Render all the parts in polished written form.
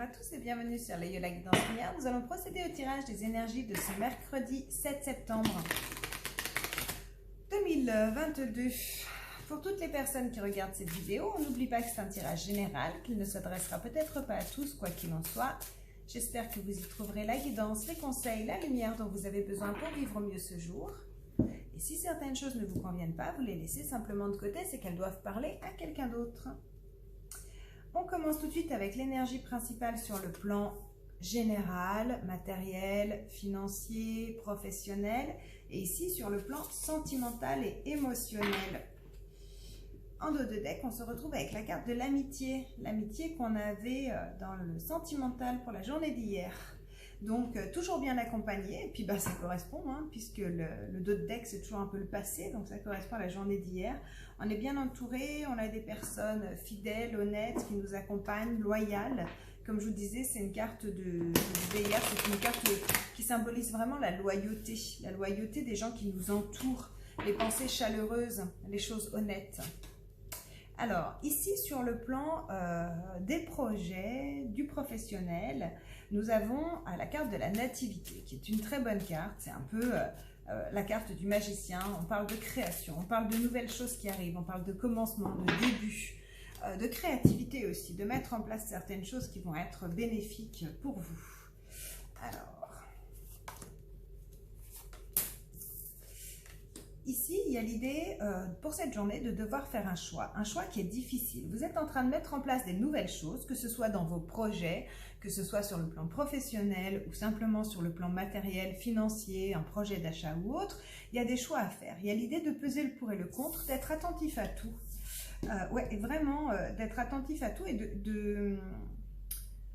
à tous et bienvenue sur les Yola Guidance Lumière. Nous allons procéder au tirage des énergies de ce mercredi 7 septembre 2022. Pour toutes les personnes qui regardent cette vidéo, on n'oublie pas que c'est un tirage général, qu'il ne s'adressera peut-être pas à tous, quoi qu'il en soit. J'espère que vous y trouverez la guidance, les conseils, la lumière dont vous avez besoin pour vivre mieux ce jour. Et si certaines choses ne vous conviennent pas, vous les laissez simplement de côté, c'est qu'elles doivent parler à quelqu'un d'autre. On commence tout de suite avec l'énergie principale sur le plan général, matériel, financier, professionnel, et ici sur le plan sentimental et émotionnel. En dos de deck, on se retrouve avec la carte de l'amitié, l'amitié qu'on avait dans le sentimental pour la journée d'hier. Donc, toujours bien accompagné, et puis ça correspond, puisque le dos de deck, c'est toujours un peu le passé, donc ça correspond à la journée d'hier. On est bien entouré, on a des personnes fidèles, honnêtes, qui nous accompagnent, loyales. Comme je vous disais, c'est une carte de hier, c'est une carte qui symbolise vraiment la loyauté des gens qui nous entourent, les pensées chaleureuses, les choses honnêtes. Alors, ici, sur le plan des projets, du professionnel, nous avons la carte de la nativité, qui est une très bonne carte. C'est un peu la carte du magicien. On parle de création, on parle de nouvelles choses qui arrivent, on parle de commencement, de début, de créativité aussi, de mettre en place certaines choses qui vont être bénéfiques pour vous. Alors, ici, il y a l'idée pour cette journée de devoir faire un choix qui est difficile. Vous êtes en train de mettre en place des nouvelles choses, que ce soit dans vos projets, que ce soit sur le plan professionnel ou simplement sur le plan matériel, financier, un projet d'achat ou autre. Il y a des choix à faire. Il y a l'idée de peser le pour et le contre, d'être attentif à tout. Et vraiment d'être attentif à tout et de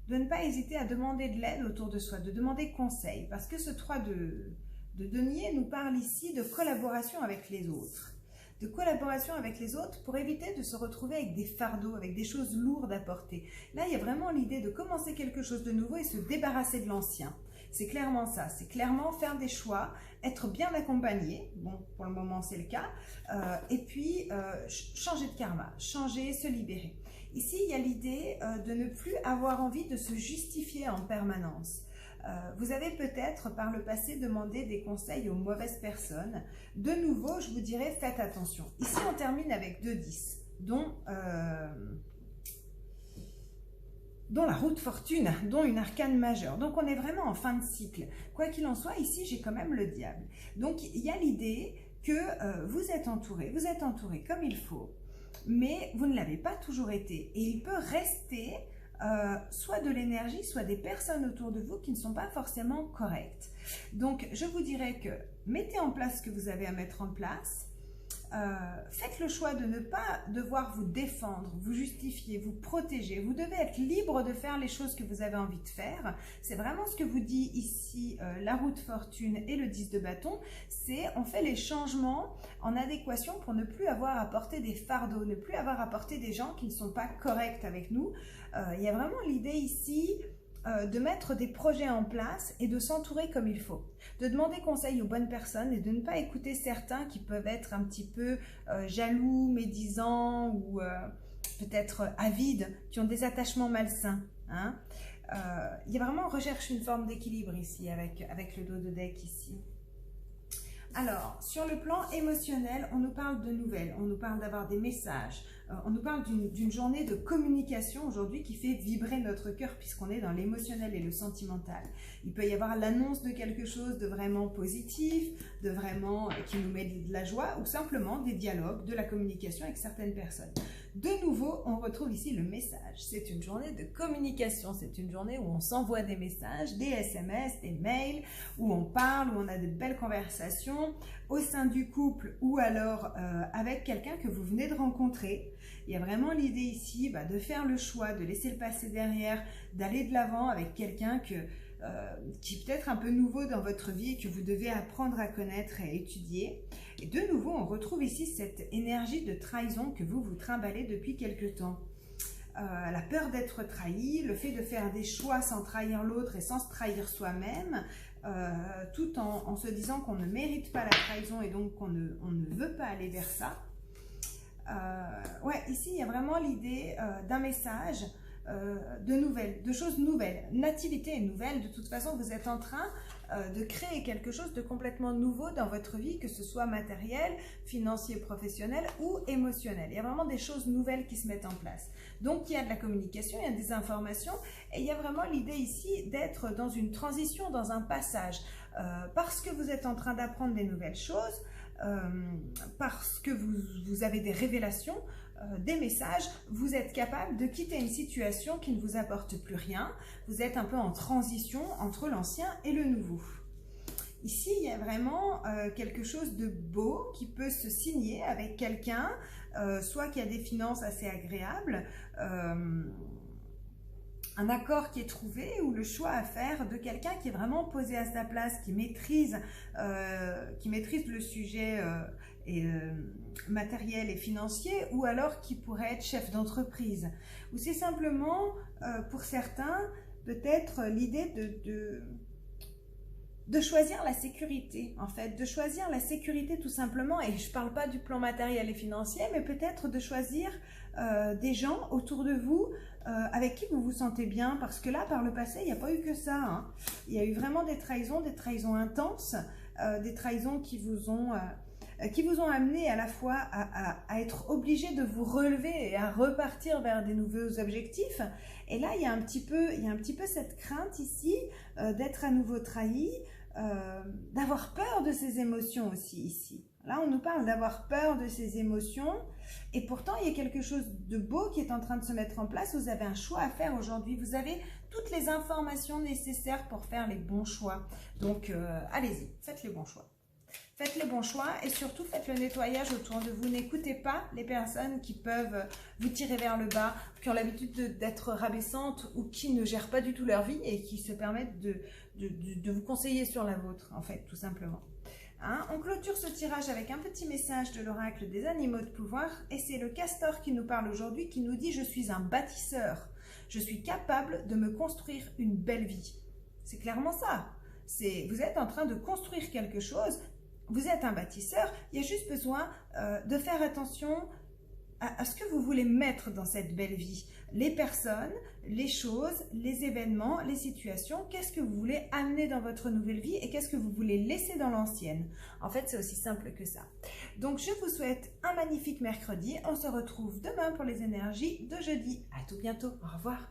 ne pas hésiter à demander de l'aide autour de soi, de demander conseil, parce que ce 3 de denier nous parle ici de collaboration avec les autres. De collaboration avec les autres pour éviter de se retrouver avec des fardeaux, avec des choses lourdes à porter. Là, il y a vraiment l'idée de commencer quelque chose de nouveau et se débarrasser de l'ancien. C'est clairement ça, c'est clairement faire des choix, être bien accompagné, bon, pour le moment c'est le cas, et puis changer de karma, changer, se libérer. Ici, il y a l'idée de ne plus avoir envie de se justifier en permanence. Vous avez peut-être par le passé demandé des conseils aux mauvaises personnes. De nouveau, je vous dirais, faites attention. Ici, on termine avec 2 10, dont la roue de fortune, dont une arcane majeure. Donc, on est vraiment en fin de cycle. Quoi qu'il en soit, ici, j'ai quand même le diable. Donc, il y a l'idée que vous êtes entouré comme il faut, mais vous ne l'avez pas toujours été. Et il peut rester soit de l'énergie, soit des personnes autour de vous qui ne sont pas forcément correctes. Donc, je vous dirais que mettez en place ce que vous avez à mettre en place. Faites le choix de ne pas devoir vous défendre, vous justifier, vous protéger. Vous devez être libre de faire les choses que vous avez envie de faire. C'est vraiment ce que vous dit ici la roue de fortune et le 10 de bâton. C'est on fait les changements en adéquation pour ne plus avoir à porter des fardeaux, ne plus avoir à porter des gens qui ne sont pas corrects avec nous. Il y a vraiment l'idée ici de mettre des projets en place et de s'entourer comme il faut, de demander conseil aux bonnes personnes et de ne pas écouter certains qui peuvent être un petit peu jaloux, médisants ou peut-être avides, qui ont des attachements malsains. Il y a vraiment, on recherche une forme d'équilibre ici avec le dos de deck ici. Alors, sur le plan émotionnel, on nous parle de nouvelles, on nous parle d'avoir des messages, on nous parle d'une journée de communication aujourd'hui qui fait vibrer notre cœur puisqu'on est dans l'émotionnel et le sentimental. Il peut y avoir l'annonce de quelque chose de vraiment positif, de vraiment qui nous met de la joie ou simplement des dialogues, de la communication avec certaines personnes. De nouveau, on retrouve ici le message. C'est une journée de communication, c'est une journée où on s'envoie des messages, des SMS, des mails, où on parle, où on a de belles conversations au sein du couple ou alors avec quelqu'un que vous venez de rencontrer. Il y a vraiment l'idée ici de faire le choix, de laisser le passé derrière, d'aller de l'avant avec quelqu'un qui est peut-être un peu nouveau dans votre vie et que vous devez apprendre à connaître et à étudier. Et de nouveau, on retrouve ici cette énergie de trahison que vous trimballez depuis quelque temps. La peur d'être trahi, le fait de faire des choix sans trahir l'autre et sans se trahir soi-même, tout en se disant qu'on ne mérite pas la trahison et donc qu'on ne veut pas aller vers ça. Ici, il y a vraiment l'idée d'un message de choses nouvelles. Nativité est nouvelle, de toute façon vous êtes en train de créer quelque chose de complètement nouveau dans votre vie, que ce soit matériel, financier, professionnel ou émotionnel. Il y a vraiment des choses nouvelles qui se mettent en place. Donc il y a de la communication, il y a des informations et il y a vraiment l'idée ici d'être dans une transition, dans un passage, parce que vous êtes en train d'apprendre des nouvelles choses, parce que vous avez des révélations, des messages, vous êtes capable de quitter une situation qui ne vous apporte plus rien. Vous êtes un peu en transition entre l'ancien et le nouveau. Ici, il y a vraiment quelque chose de beau qui peut se signer avec quelqu'un, soit qui a des finances assez agréables, un accord qui est trouvé ou le choix à faire de quelqu'un qui est vraiment posé à sa place, qui maîtrise le sujet matériel et financier, ou alors qui pourrait être chef d'entreprise. Ou c'est simplement, pour certains, peut-être l'idée de choisir la sécurité, en fait, de choisir la sécurité tout simplement, et je ne parle pas du plan matériel et financier, mais peut-être de choisir des gens autour de vous avec qui vous vous sentez bien, parce que là, par le passé, il n'y a pas eu que ça, hein. Il y a eu vraiment des trahisons intenses, des trahisons qui vous ont amené à la fois à être obligé de vous relever et à repartir vers des nouveaux objectifs. Et là, il y a un petit peu cette crainte ici d'être à nouveau trahi, d'avoir peur de ces émotions aussi ici. Là, on nous parle d'avoir peur de ces émotions et pourtant, il y a quelque chose de beau qui est en train de se mettre en place. Vous avez un choix à faire aujourd'hui. Vous avez toutes les informations nécessaires pour faire les bons choix. Donc, allez-y, faites les bons choix. Faites les bons choix et surtout faites le nettoyage autour de vous. N'écoutez pas les personnes qui peuvent vous tirer vers le bas, qui ont l'habitude d'être rabaissantes ou qui ne gèrent pas du tout leur vie et qui se permettent de vous conseiller sur la vôtre, en fait, tout simplement. Hein, on clôture ce tirage avec un petit message de l'oracle des animaux de pouvoir et c'est le castor qui nous parle aujourd'hui, qui nous dit « Je suis un bâtisseur, je suis capable de me construire une belle vie ». C'est clairement ça. Vous êtes en train de construire quelque chose. Vous êtes un bâtisseur, il y a juste besoin de faire attention à ce que vous voulez mettre dans cette belle vie. Les personnes, les choses, les événements, les situations, qu'est-ce que vous voulez amener dans votre nouvelle vie et qu'est-ce que vous voulez laisser dans l'ancienne. En fait, c'est aussi simple que ça. Donc, je vous souhaite un magnifique mercredi. On se retrouve demain pour les énergies de jeudi. À tout bientôt. Au revoir.